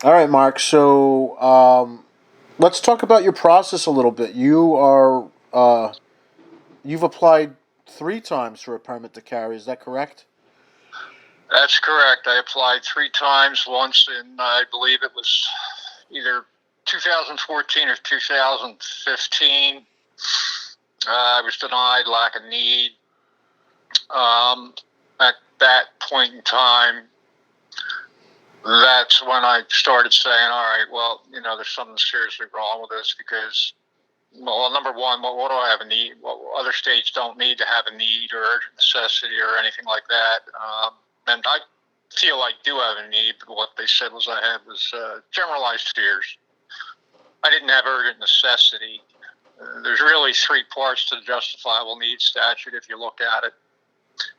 All right, Mark. So let's talk about your process a little bit. You've applied 3 times for a permit to carry. Is that correct? That's correct. I applied 3 times. Once in, I believe it was either 2014 or 2015. I was denied lack of need. At that point in time, that's when I started saying, all right, well, there's something seriously wrong with this because, well, number one, what do I have a need? Well, other states don't need to have a need or urgent necessity or anything like that. And I feel I do have a need, but what they said was I had was generalized fears. I didn't have urgent necessity. There's really 3 parts to the justifiable needs statute if you look at it.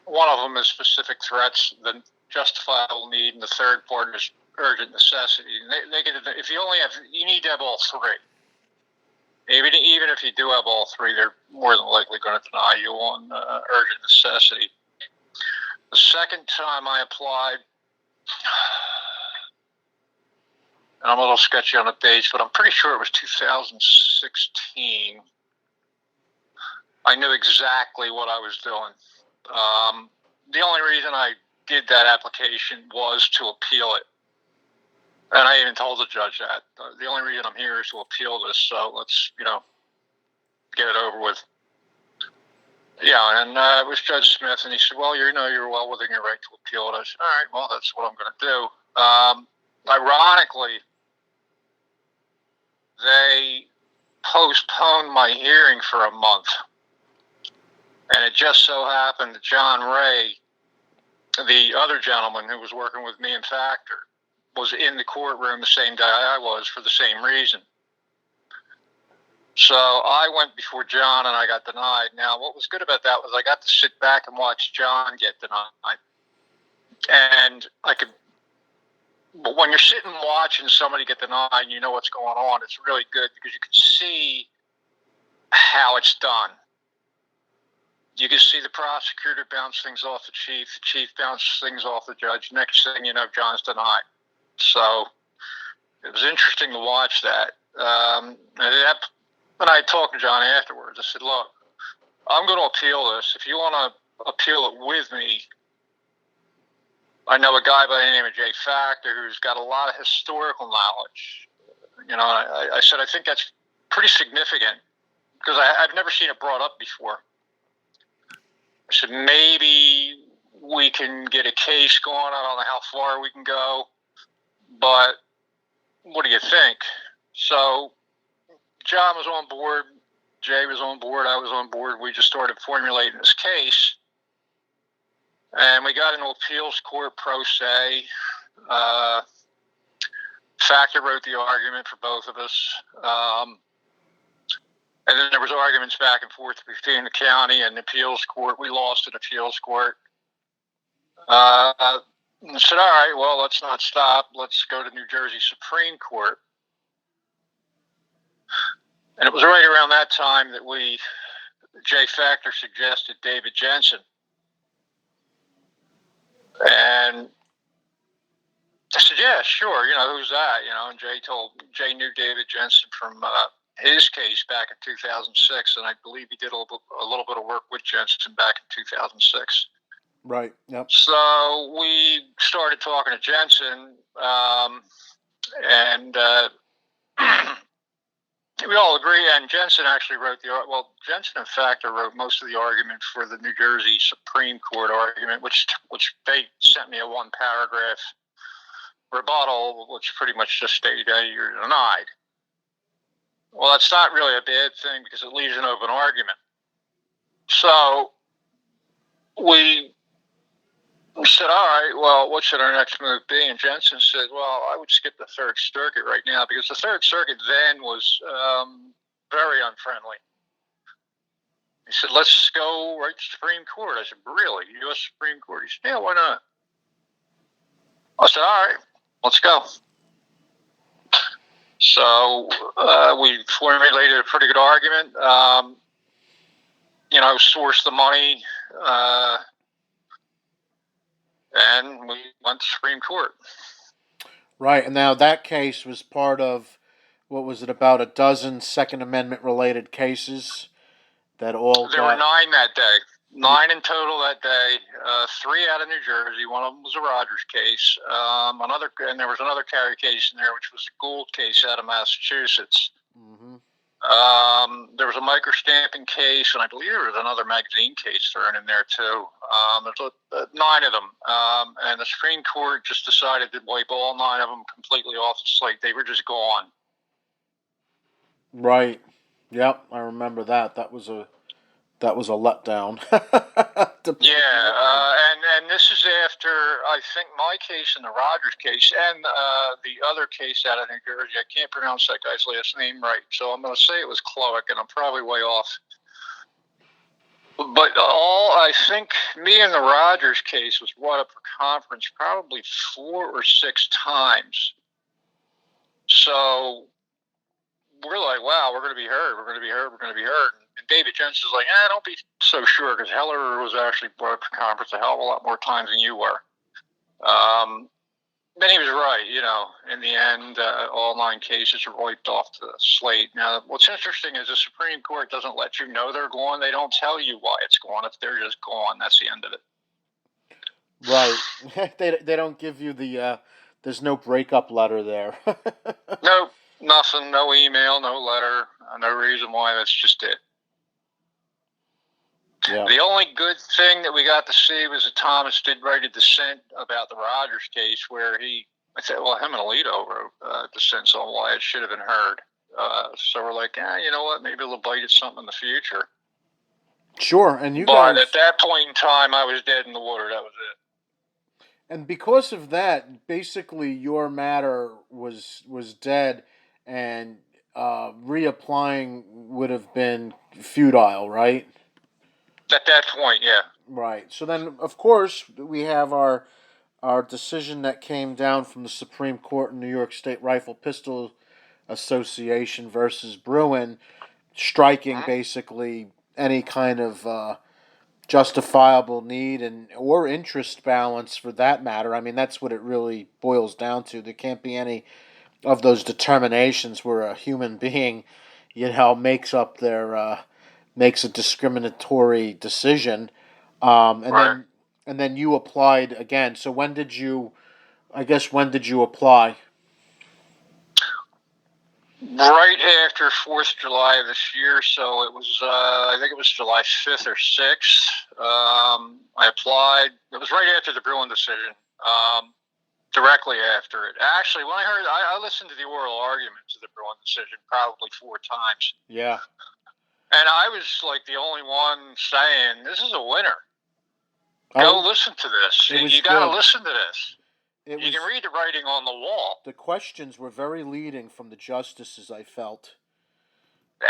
One of them is specific threats, the justifiable need, and the third part is urgent necessity. If you only have, you need to have all 3. Even if you do have all 3, they're more than likely going to deny you on urgent necessity. The second time I applied, and I'm a little sketchy on the dates, but I'm pretty sure it was 2016. I knew exactly what I was doing. The only reason I did that application was to appeal it. And I even told the judge that. The only reason I'm here is to appeal this, so let's, get it over with. Yeah, and it was Judge Smith, and he said, well, you're well within your right to appeal it. I said, all right, well, that's what I'm going to do. Ironically, they postponed my hearing for a month. And it just so happened that John Ray, the other gentleman who was working with me in Factor, was in the courtroom the same day I was for the same reason. So I went before John and I got denied. Now, what was good about that was I got to sit back and watch John get denied. And but when you're sitting watching somebody get denied and you know what's going on, it's really good because you can see how it's done. You can see the prosecutor bounce things off the chief bounces things off the judge. Next thing you know, John's denied. So it was interesting to watch that. And I talked to John afterwards. I said, look, I'm going to appeal this. If you want to appeal it with me, I know a guy by the name of Jay Factor who's got a lot of historical knowledge. I said, I think that's pretty significant because I've never seen it brought up before. I said, maybe we can get a case going. I don't know how far we can go, but what do you think? So John was on board, Jay was on board, I was on board. We just started formulating this case, and we got into appeals court pro se. Factor wrote the argument for both of us. And then there was arguments back and forth between the county and the appeals court. We lost in appeals court. I said, all right, well, let's not stop. Let's go to New Jersey Supreme Court. And it was right around that time that Jay Factor suggested David Jensen. And I said, yeah, sure. Who's that? And Jay knew David Jensen from his case back in 2006. And I believe he did a little bit of work with Jensen back in 2006. Right. Yep. So we started talking to Jensen, and we all agree. And Jensen actually Jensen and Factor wrote most of the argument for the New Jersey Supreme Court argument, which they sent me a 1-paragraph rebuttal, which pretty much just stated you're denied. Well, that's not really a bad thing because it leaves an open argument. So we said, all right, well, what should our next move be? And Jensen said, well, I would skip the Third Circuit right now because the Third Circuit then was very unfriendly. He said, let's go right to Supreme Court. I said, really? U.S. Supreme Court? He said, yeah, why not? I said, all right, let's go. So we formulated a pretty good argument, sourced the money, and we went to Supreme Court. Right, and now that case was part of, what was it, about a dozen Second Amendment related cases that all There were got. 9 that day. 9 in total that day. 3 out of New Jersey. One of them was a Rogers case. And there was another carry case in there, which was a Gould case out of Massachusetts. Mm-hmm. There was a microstamping case, and I believe there was another magazine case thrown in there too. There's 9 of them, and the Supreme Court just decided to wipe all 9 of them completely off the slate. They were just gone. Right. Yep, I remember that. That was a letdown. And this is after, I think, my case and the Rogers case and the other case out of New Jersey. I can't pronounce that guy's last name right, so I'm going to say it was Cloak, and I'm probably way off. But I think me and the Rogers case was brought up for conference probably 4 or 6 times. So we're like, wow, we're going to be heard. We're going to be heard. We're going to be heard. And David Jensen's like, don't be so sure, because Heller was actually brought up for conference a hell of a lot more times than you were. Then he was right. In the end, all 9 cases are wiped off the slate. Now, what's interesting is the Supreme Court doesn't let you know they're gone. They don't tell you why it's gone. If they're just gone, that's the end of it. Right. They don't give you the, there's no breakup letter there. Nope, nothing, no email, no letter, no reason why. That's just it. Yeah. The only good thing that we got to see was that Thomas did write a dissent about the Rogers case, where him and Alito wrote dissents on why it should have been heard. So we're like, you know what? Maybe they'll bite at something in the future. Sure, and But at that point in time, I was dead in the water. That was it. And because of that, basically your matter was dead, and reapplying would have been futile, right? At that point, yeah. Right. So then, of course, we have our decision that came down from the Supreme Court in New York State Rifle Pistol Association versus Bruin, striking basically any kind of justifiable need or interest balance, for that matter. I mean, that's what it really boils down to. There can't be any of those determinations where a human being, makes a discriminatory decision, and then you applied again. So when did you apply? Right after 4th of July of this year, so it was, I think it was July 5th or 6th. I applied. It was right after the Bruin decision, directly after it. Actually, when I listened to the oral arguments of the Bruin decision probably 4 times. Yeah. And I was like the only one saying, this is a winner. Go listen to this. You got to listen to this. You can read the writing on the wall. The questions were very leading from the justices, I felt.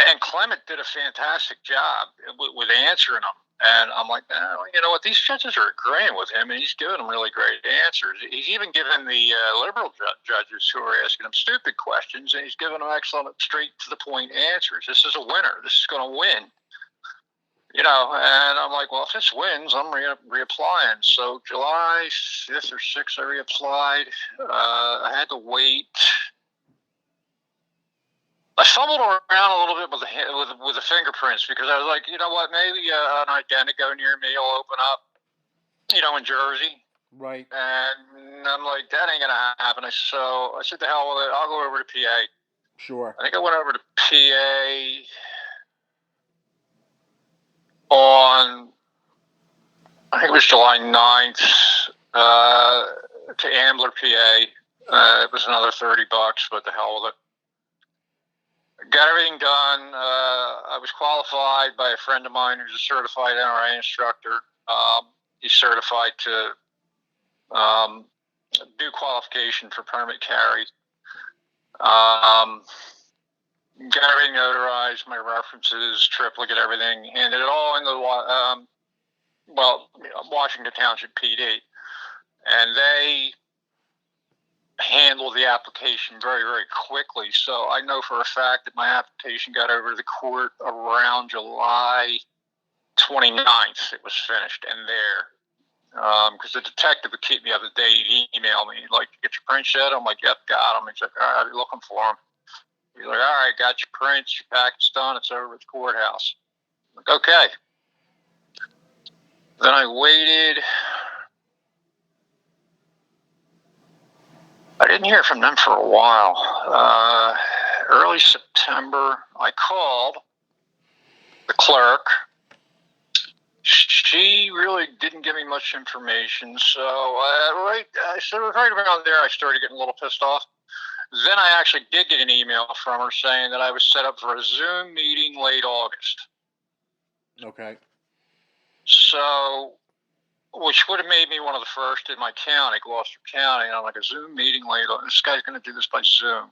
And Clement did a fantastic job with answering them. And I'm like, you know what? These judges are agreeing with him, and he's giving them really great answers. He's even given the liberal judges who are asking him stupid questions, and he's giving them excellent, straight-to-the-point answers. This is a winner. This is going to win. And I'm like, well, if this wins, I'm reapplying. So July 5th or 6th, I reapplied. I had to wait. I fumbled around a little bit with the fingerprints, because I was like, you know what, maybe an Identigo near me will open up, in Jersey. Right. And I'm like, that ain't going to happen. So I said, the hell with it. I'll go over to PA. Sure. I think I went over to PA on, I think it was July 9th, to Ambler, PA. It was another $30, but the hell with it. Got everything done. I was qualified by a friend of mine who's a certified NRA instructor. He's certified to do qualification for permit carry. Got everything notarized, my references, triplicate everything, handed it all into Washington Township PD. And they handled the application very, very quickly. So I know for a fact that my application got over to the court around July 29th. It was finished and there. because the detective would keep me up to date. He'd email me, like, "Get your prints yet?" I'm like, "Yep, got them." He's like, "All right, I'll be looking for them." He's like, "All right, got your prints, your packet's done, it's over at the courthouse." I'm like, okay. Then I waited. I didn't hear from them for a while. Early September, I called the clerk. She really didn't give me much information, so right around there, I started getting a little pissed off. Then I actually did get an email from her saying that I was set up for a Zoom meeting late August. Okay. So, which would have made me one of the first in my county, Gloucester County. And I'm like, a Zoom meeting late August. This guy's going to do this by Zoom,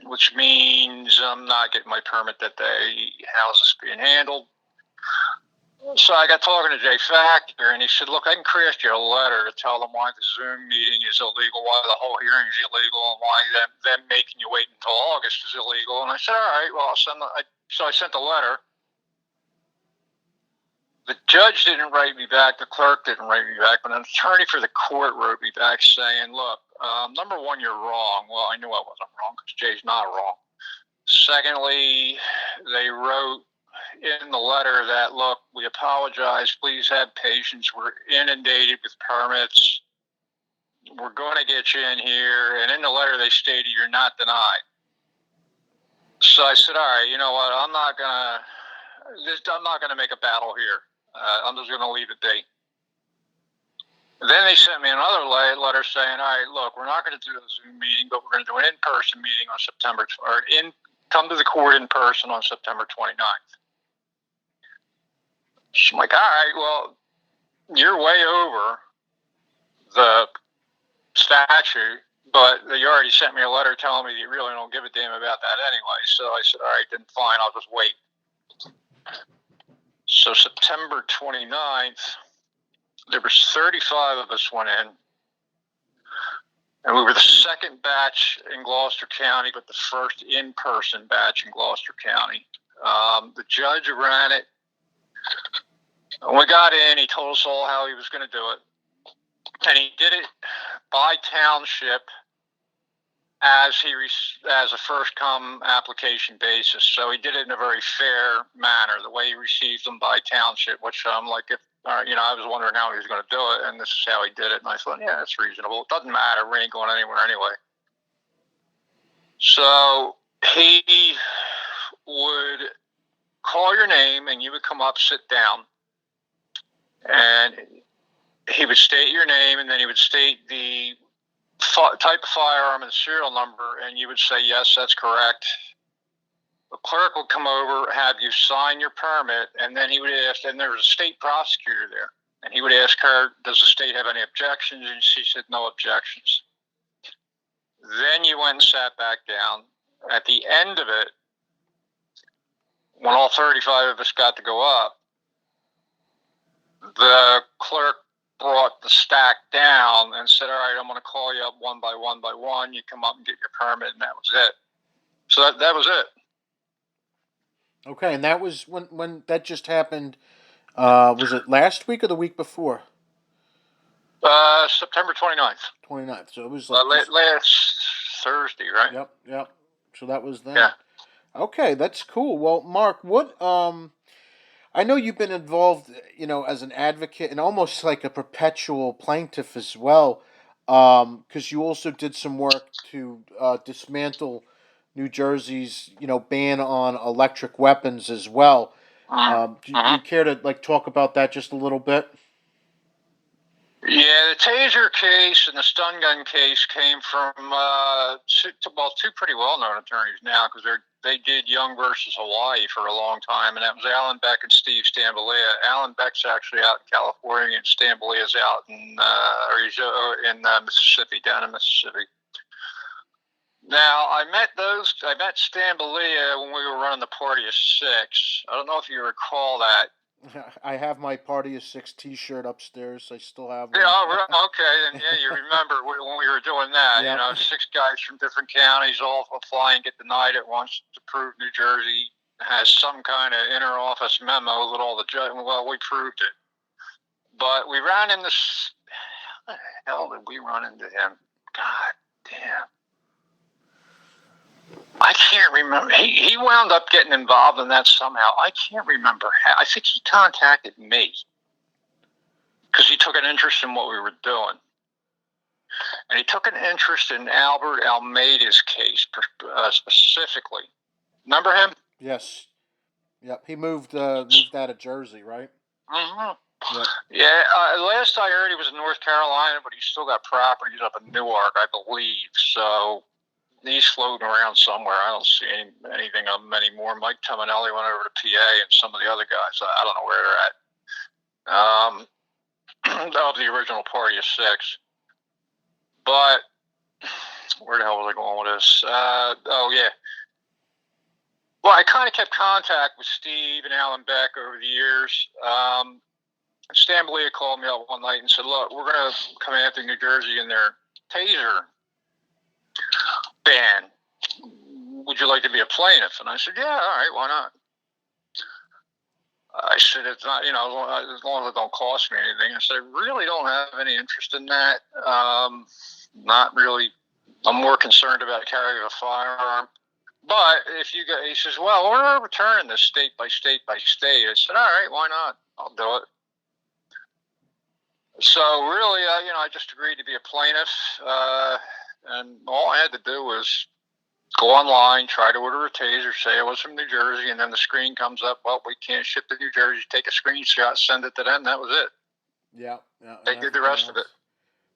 which means I'm not getting my permit that day. How's this being handled? So I got talking to Jay Factor, and he said, "Look, I can craft you a letter to tell them why the Zoom meeting is illegal, why the whole hearing is illegal, and why them making you wait until August is illegal." And I said, "All right, well, so I sent the letter. The judge didn't write me back. The clerk didn't write me back, but an attorney for the court wrote me back saying, look, number one, you're wrong." Well, I knew I wasn't wrong because Jay's not wrong. Secondly, they wrote in the letter that, look, we apologize. Please have patience. We're inundated with permits. We're going to get you in here. And in the letter, they stated you're not denied. So I said, all right, you know what? I'm not going to make a battle here. I'm just going to leave it be. Then they sent me another letter saying, all right, look, we're not going to do a Zoom meeting, but we're going to do an in-person meeting on come to the court in person on September 29th. So I'm like, all right, well, you're way over the statute, but you already sent me a letter telling me that you really don't give a damn about that anyway. So I said, all right, then fine, I'll just wait. So September 29th, there was 35 of us went in, and we were the second batch in Gloucester County, but the first in-person batch in Gloucester County. The judge ran it. When we got in, he told us all how he was going to do it, and he did it by township as a first-come application basis. So he did it in a very fair manner, the way he received them by township, which I'm like, I was wondering how he was going to do it, and this is how he did it. And I thought, yeah, that's reasonable. It doesn't matter. We ain't going anywhere anyway. So he would call your name, and you would come up, sit down, and he would state your name, and then he would state the type of firearm and the serial number, and you would say, yes, that's correct. The clerk would come over, have you sign your permit, and then he would ask, and there was a state prosecutor there, and he would ask her, does the state have any objections? And she said, no objections. Then you went and sat back down. At the end of it, when all 35 of us got to go up, the clerk brought the stack down and said, all right, I'm going to call you up one by one. You come up and get your permit, and that was it. So that was it. Okay, and that was when that just happened. Was it last week or the week before? September 29th. 29th. So it was like last Thursday, right? Yep. So that was then. Yeah. Okay, that's cool. Well, Mark, what I know you've been involved, as an advocate and almost like a perpetual plaintiff as well, because you also did some work to dismantle New Jersey's, ban on electric weapons as well. Do you care to talk about that just a little bit? Yeah, the taser case and the stun gun case came from two pretty well-known attorneys now, because they did Young versus Hawaii for a long time, and that was Alan Beck and Steve Stambolia. Alan Beck's actually out in California, and Stambolia's out in Mississippi, down in Mississippi. Now, I met Stambolia when we were running the Party of Six. I don't know if you recall that. I have my Party of Six T-shirt upstairs. I still have one. Yeah, okay. And yeah, you remember when we were doing that. Yep. 6 guys from different counties all apply and get denied at once to prove New Jersey has some kind of inter-office memo with all the judges. Well, we proved it. But we ran into, how the hell did we run into him? God damn. I can't remember. He wound up getting involved in that somehow. I can't remember how. I think he contacted me because he took an interest in what we were doing. And he took an interest in Albert Almeida's case specifically. Remember him? Yes. Yep. He moved out of Jersey, right? Mm-hmm. Yep. Yeah. Last I heard, he was in North Carolina, but he's still got properties up in Newark, I believe. So he's floating around somewhere. I don't see anything of him anymore. Mike Tominelli went over to PA, and some of the other guys, I don't know where they're at. Of the original party of 6. But where the hell was I going with this? Oh, yeah. Well, I kind of kept contact with Steve and Alan Beck over the years. Stan Belia called me up one night and said, look, we're going to come after New Jersey in their taser ban. Would you like to be a plaintiff? And I said, yeah, all right, why not? I said, it's not, as long as it don't cost me anything. I said, I really don't have any interest in that. Not really. I'm more concerned about carrying a firearm. But if you go, he says, well, we're overturning this state by state by state. I said, all right, why not? I'll do it. So really, I just agreed to be a plaintiff. And all I had to do was go online, try to order a taser, say I was from New Jersey, and then the screen comes up, well, we can't ship to New Jersey. Take a screenshot, send it to them. That was it. Yeah. They did the rest of it.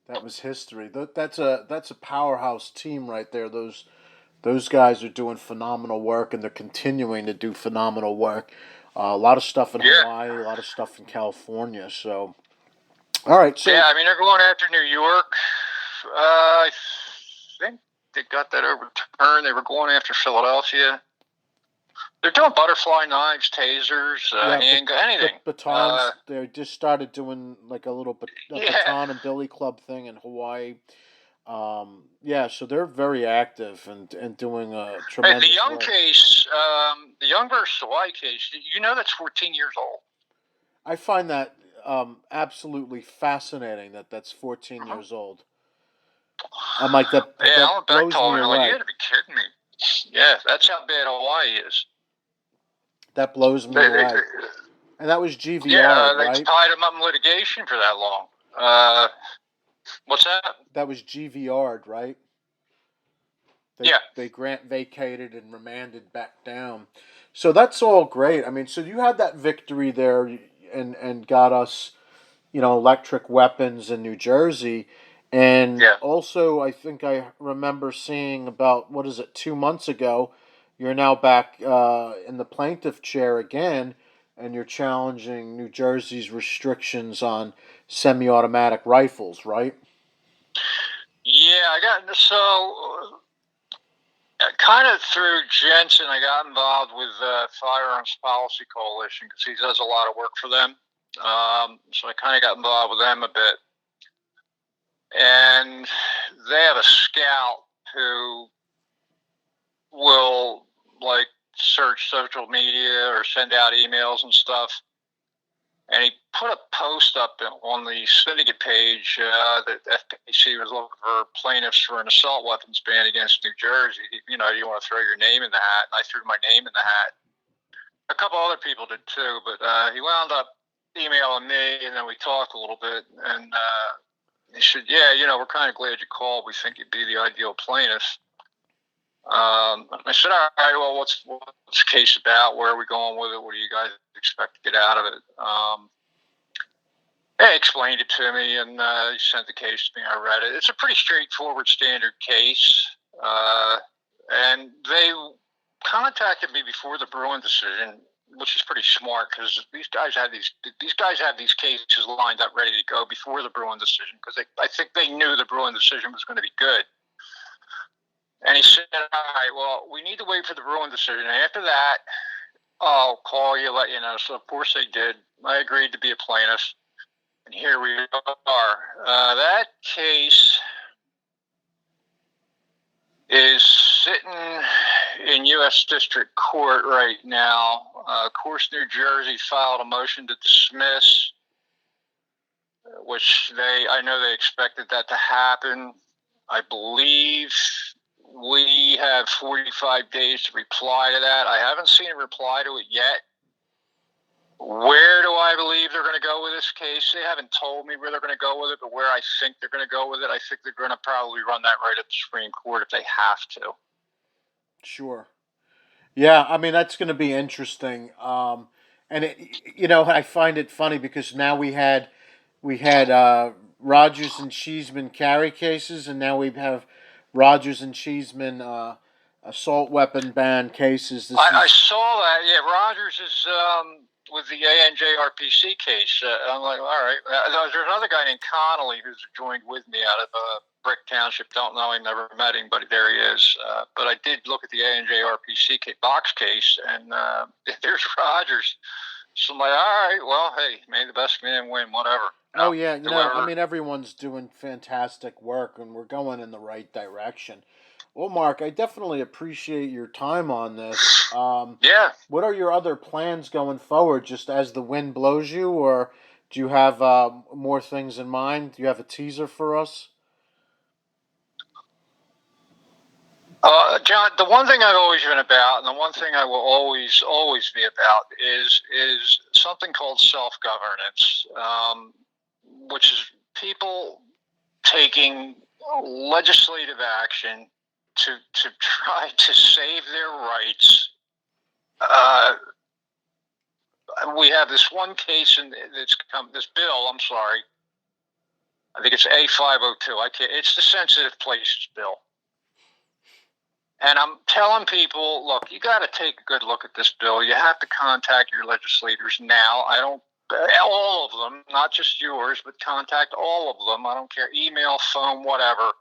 That was history. That's a powerhouse team right there. Those guys are doing phenomenal work, and they're continuing to do phenomenal work. A lot of stuff in Hawaii, a lot of stuff in California. So, all right. So yeah, they're going after New York. I think they got that overturned. They were going after Philadelphia. They're doing butterfly knives, tasers, handgun, anything. Batons. They just started doing like a little baton and billy club thing in Hawaii. So they're very active and doing a tremendous the Young work. case, the Young versus Hawaii case, that's 14 years old. I find that absolutely fascinating that's 14 years old. I'm like, that Alan Beck blows told me me, away. you gotta be kidding me. Yeah, that's how bad Hawaii is. That blows me away. And that was GVR, they right? tied him up in litigation for that long. What's that? That was GVR'd, right? They grant vacated and remanded back down. So that's all great. So you had that victory there and got us, electric weapons in New Jersey. And also, I think I remember seeing about, 2 months ago, you're now back in the plaintiff chair again, and you're challenging New Jersey's restrictions on semi-automatic rifles, right? Yeah, kind of through Jensen, I got involved with Firearms Policy Coalition because he does a lot of work for them. So I kind of got involved with them a bit. And they have a scout who will, search social media or send out emails and stuff. And he put a post up on the syndicate page that FPC was looking for plaintiffs for an assault weapons ban against New Jersey. You want to throw your name in the hat. And I threw my name in the hat. A couple other people did too, but he wound up emailing me, and then we talked a little bit. And he said, we're kind of glad you called. We think you'd be the ideal plaintiff. I said, all right, well, what's the case about? Where are we going with it? What do you guys expect to get out of it? They explained it to me, and he sent the case to me. I read it. It's a pretty straightforward standard case. And they contacted me before the Bruin decision, which is pretty smart because these guys have these cases lined up ready to go before the Bruin decision because I think they knew the Bruin decision was going to be good. And he said, all right, well, we need to wait for the Bruin decision. And after that, I'll call you, let you know. So, of course, they did. I agreed to be a plaintiff. And here we are. That case is sitting in U.S. District Court right now. Of course, New Jersey filed a motion to dismiss. which I know they expected that to happen. I believe we have 45 days to reply to that. I haven't seen a reply to it yet. Where do I believe they're going to go with this case? They haven't told me where they're going to go with it, but where I think they're going to go with it, I think they're going to probably run that right at the Supreme Court if they have to. Sure. Yeah, I mean that's going to be interesting. And I find it funny because now we had Rogers and Cheeseman carry cases, and now we have Rogers and Cheeseman assault weapon ban cases. I saw that. Yeah, Rogers is with the NYSRPA case. I'm like, all right. There's another guy named Connolly who's joined with me out of Brick Township. Don't know him, never met him, but there he is. But I did look at the NYSRPA box case, and there's Rogers. So I'm like, all right, well, hey, may the best man win, whatever. Oh yeah, I mean everyone's doing fantastic work, and we're going in the right direction. Well, Mark, I definitely appreciate your time on this. Yeah. What are your other plans going forward? Just as the wind blows you, or do you have more things in mind? Do you have a teaser for us? John, the one thing I've always been about, and the one thing I will always be about, is something called self-governance, which is people taking legislative action to try to save their rights. We have this one case this bill. I'm sorry, I think it's A502. It's the sensitive places bill. And I'm telling people, look, you got to take a good look at this bill. You have to contact your legislators now. All of them, not just yours, but contact all of them. I don't care, email, phone, whatever,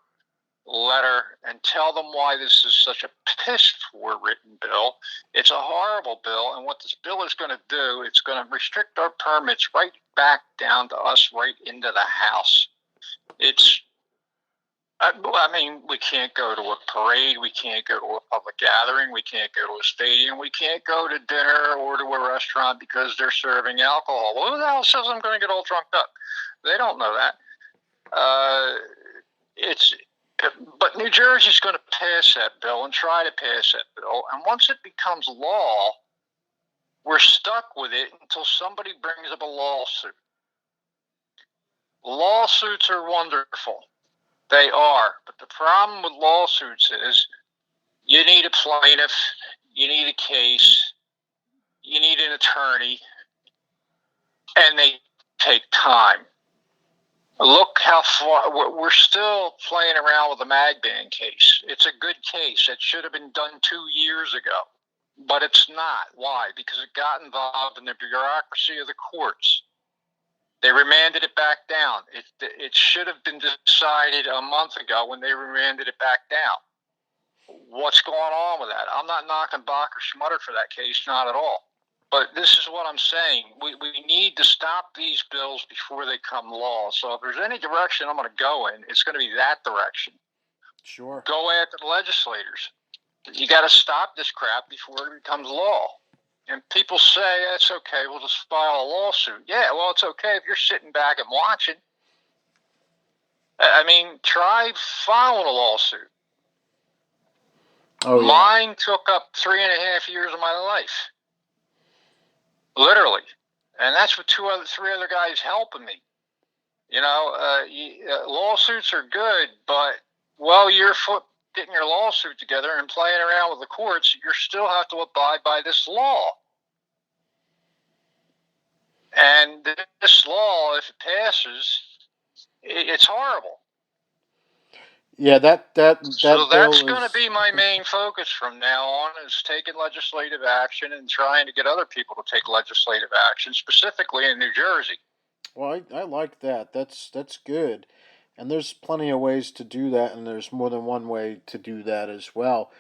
letter, and tell them why this is such a piss-poor written bill. It's a horrible bill, and what this bill is going to do, it's going to restrict our permits right back down to us, right into the house. I mean, we can't go to a parade. We can't go to a public gathering. We can't go to a stadium. We can't go to dinner or to a restaurant because they're serving alcohol. Well, who the hell says I'm going to get all drunk up? They don't know that. But New Jersey's going to pass that bill and try to pass that bill. And once it becomes law, we're stuck with it until somebody brings up a lawsuit. Lawsuits are wonderful. They are. But the problem with lawsuits is you need a plaintiff, you need a case, you need an attorney, and they take time. Look how far we're still playing around with the Magban case. It's a good case. It should have been done 2 years ago, but it's not. Why? Because it got involved in the bureaucracy of the courts. They remanded it back down. It should have been decided a month ago when they remanded it back down. What's going on with that? I'm not knocking Bach or Schmutter for that case, not at all. But this is what I'm saying. We need to stop these bills before they come law. So if there's any direction I'm going to go in, it's going to be that direction. Sure. Go after the legislators. You got to stop this crap before it becomes law. And people say, that's okay, we'll just file a lawsuit. Yeah, well, it's okay if you're sitting back and watching. I mean, try filing a lawsuit. Oh, yeah. Mine took up 3.5 years of my life. Literally. And that's with three other guys helping me. Lawsuits are good, but while you're getting your lawsuit together and playing around with the courts, you still have to abide by this law. And this law, if it passes, it's horrible. Yeah, so that's going to be my main focus from now on, is taking legislative action and trying to get other people to take legislative action, specifically in New Jersey. Well, I like that. That's good. And there's plenty of ways to do that, and there's more than one way to do that as well.